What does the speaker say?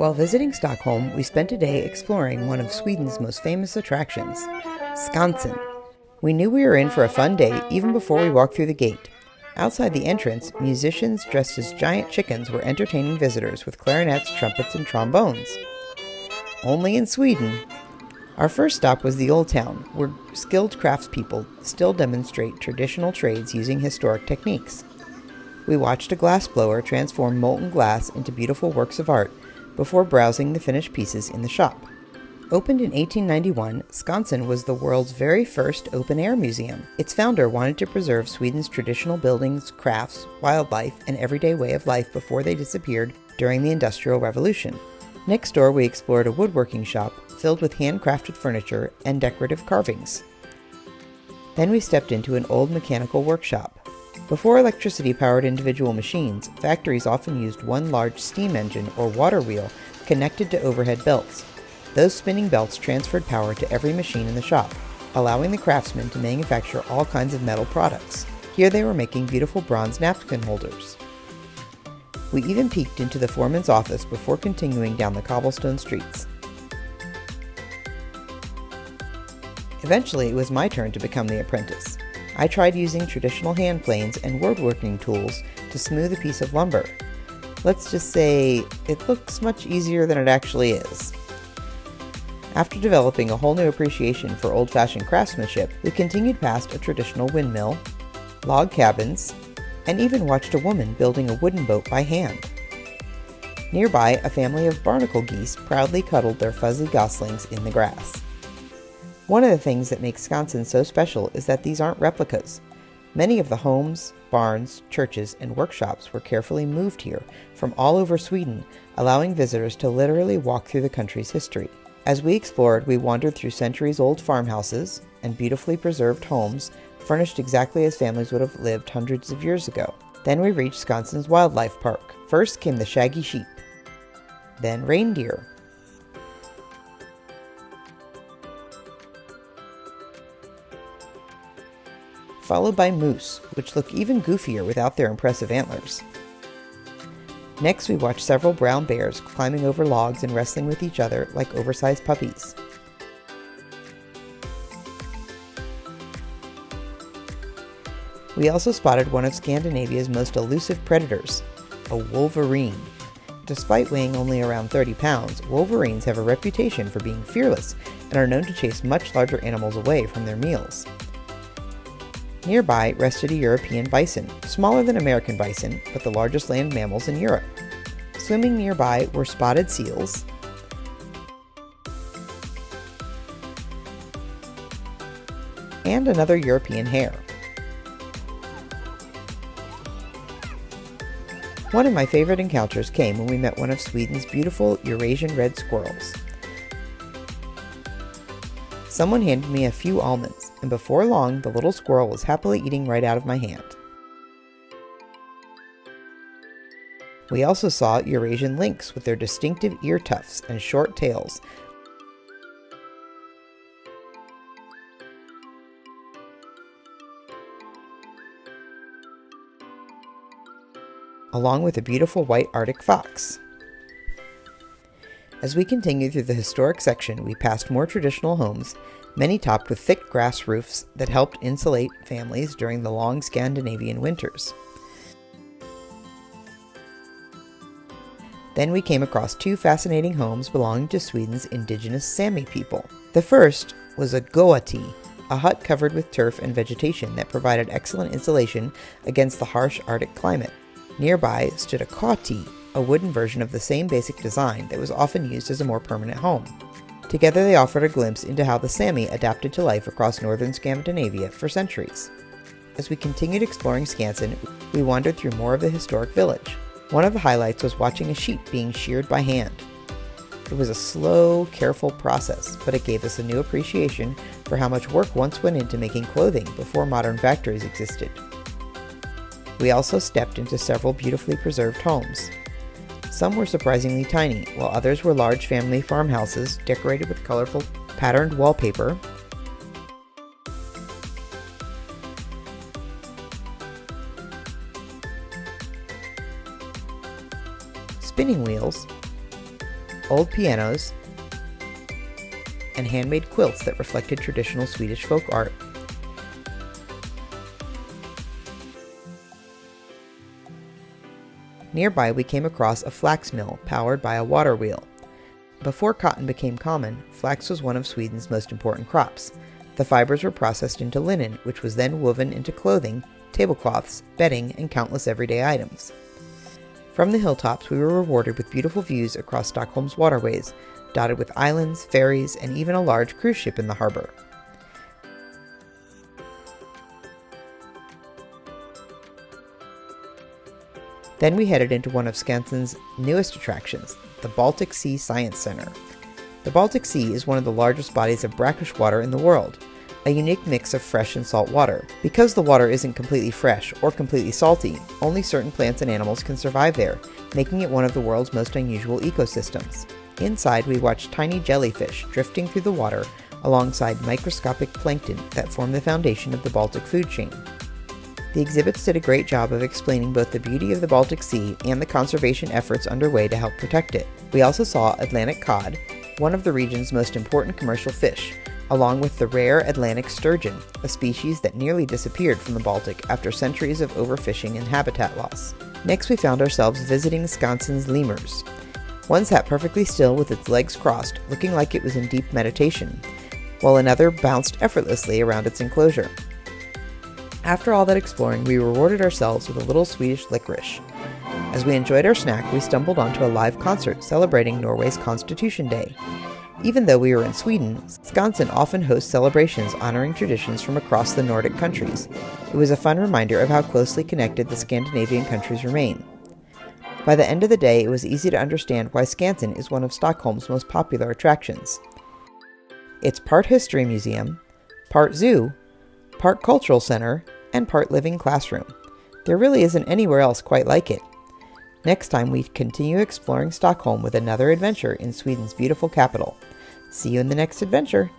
While visiting Stockholm, we spent a day exploring one of Sweden's most famous attractions, Skansen. We knew we were in for a fun day even before we walked through the gate. Outside the entrance, musicians dressed as giant chickens were entertaining visitors with clarinets, trumpets, and trombones. Only in Sweden. Our first stop was the Old Town, where skilled craftspeople still demonstrate traditional trades using historic techniques. We watched a glassblower transform molten glass into beautiful works of art before browsing the finished pieces in the shop. Opened in 1891, Skansen was the world's very first open-air museum. Its founder wanted to preserve Sweden's traditional buildings, crafts, wildlife, and everyday way of life before they disappeared during the Industrial Revolution. Next door, we explored a woodworking shop filled with handcrafted furniture and decorative carvings. Then we stepped into an old mechanical workshop. Before electricity powered individual machines, factories often used one large steam engine or water wheel connected to overhead belts. Those spinning belts transferred power to every machine in the shop, allowing the craftsmen to manufacture all kinds of metal products. Here they were making beautiful bronze napkin holders. We even peeked into the foreman's office before continuing down the cobblestone streets. Eventually, it was my turn to become the apprentice. I tried using traditional hand planes and woodworking tools to smooth a piece of lumber. Let's just say it looks much easier than it actually is. After developing a whole new appreciation for old-fashioned craftsmanship, we continued past a traditional windmill, log cabins, and even watched a woman building a wooden boat by hand. Nearby, a family of barnacle geese proudly cuddled their fuzzy goslings in the grass. One of the things that makes Skansen so special is that these aren't replicas. Many of the homes, barns, churches, and workshops were carefully moved here from all over Sweden, allowing visitors to literally walk through the country's history. As we explored, we wandered through centuries-old farmhouses and beautifully preserved homes, furnished exactly as families would have lived hundreds of years ago. Then we reached Skansen's wildlife park. First came the shaggy sheep, then reindeer, followed by moose, which look even goofier without their impressive antlers. Next, we watched several brown bears climbing over logs and wrestling with each other like oversized puppies. We also spotted one of Scandinavia's most elusive predators, a wolverine. Despite weighing only around 30 pounds, wolverines have a reputation for being fearless and are known to chase much larger animals away from their meals. Nearby rested a European bison, smaller than American bison, but the largest land mammals in Europe. Swimming nearby were spotted seals, and another European hare. One of my favorite encounters came when we met one of Sweden's beautiful Eurasian red squirrels. Someone handed me a few almonds, and before long, the little squirrel was happily eating right out of my hand. We also saw Eurasian lynx with their distinctive ear tufts and short tails, along with a beautiful white Arctic fox. As we continued through the historic section, we passed more traditional homes, many topped with thick grass roofs that helped insulate families during the long Scandinavian winters. Then we came across two fascinating homes belonging to Sweden's indigenous Sami people. The first was a goati, a hut covered with turf and vegetation that provided excellent insulation against the harsh Arctic climate. Nearby stood a koti, a wooden version of the same basic design that was often used as a more permanent home. Together they offered a glimpse into how the Sami adapted to life across northern Scandinavia for centuries. As we continued exploring Skansen, we wandered through more of the historic village. One of the highlights was watching a sheep being sheared by hand. It was a slow, careful process, but it gave us a new appreciation for how much work once went into making clothing before modern factories existed. We also stepped into several beautifully preserved homes. Some were surprisingly tiny, while others were large family farmhouses decorated with colorful, patterned wallpaper, spinning wheels, old pianos, and handmade quilts that reflected traditional Swedish folk art. Nearby, we came across a flax mill powered by a water wheel. Before cotton became common, flax was one of Sweden's most important crops. The fibers were processed into linen, which was then woven into clothing, tablecloths, bedding, and countless everyday items. From the hilltops, we were rewarded with beautiful views across Stockholm's waterways, dotted with islands, ferries, and even a large cruise ship in the harbor. Then we headed into one of Skansen's newest attractions, the Baltic Sea Science Center. The Baltic Sea is one of the largest bodies of brackish water in the world, a unique mix of fresh and salt water. Because the water isn't completely fresh or completely salty, only certain plants and animals can survive there, making it one of the world's most unusual ecosystems. Inside, we watched tiny jellyfish drifting through the water alongside microscopic plankton that form the foundation of the Baltic food chain. The exhibits did a great job of explaining both the beauty of the Baltic Sea and the conservation efforts underway to help protect it. We also saw Atlantic cod, one of the region's most important commercial fish, along with the rare Atlantic sturgeon, a species that nearly disappeared from the Baltic after centuries of overfishing and habitat loss. Next, we found ourselves visiting Skansen's lemurs. One sat perfectly still with its legs crossed, looking like it was in deep meditation, while another bounced effortlessly around its enclosure. After all that exploring, we rewarded ourselves with a little Swedish licorice. As we enjoyed our snack, we stumbled onto a live concert celebrating Norway's Constitution Day. Even though we were in Sweden, Skansen often hosts celebrations honoring traditions from across the Nordic countries. It was a fun reminder of how closely connected the Scandinavian countries remain. By the end of the day, it was easy to understand why Skansen is one of Stockholm's most popular attractions. It's part history museum, part zoo, part cultural center, and part living classroom. There really isn't anywhere else quite like it. Next time, we continue exploring Stockholm with another adventure in Sweden's beautiful capital. See you in the next adventure!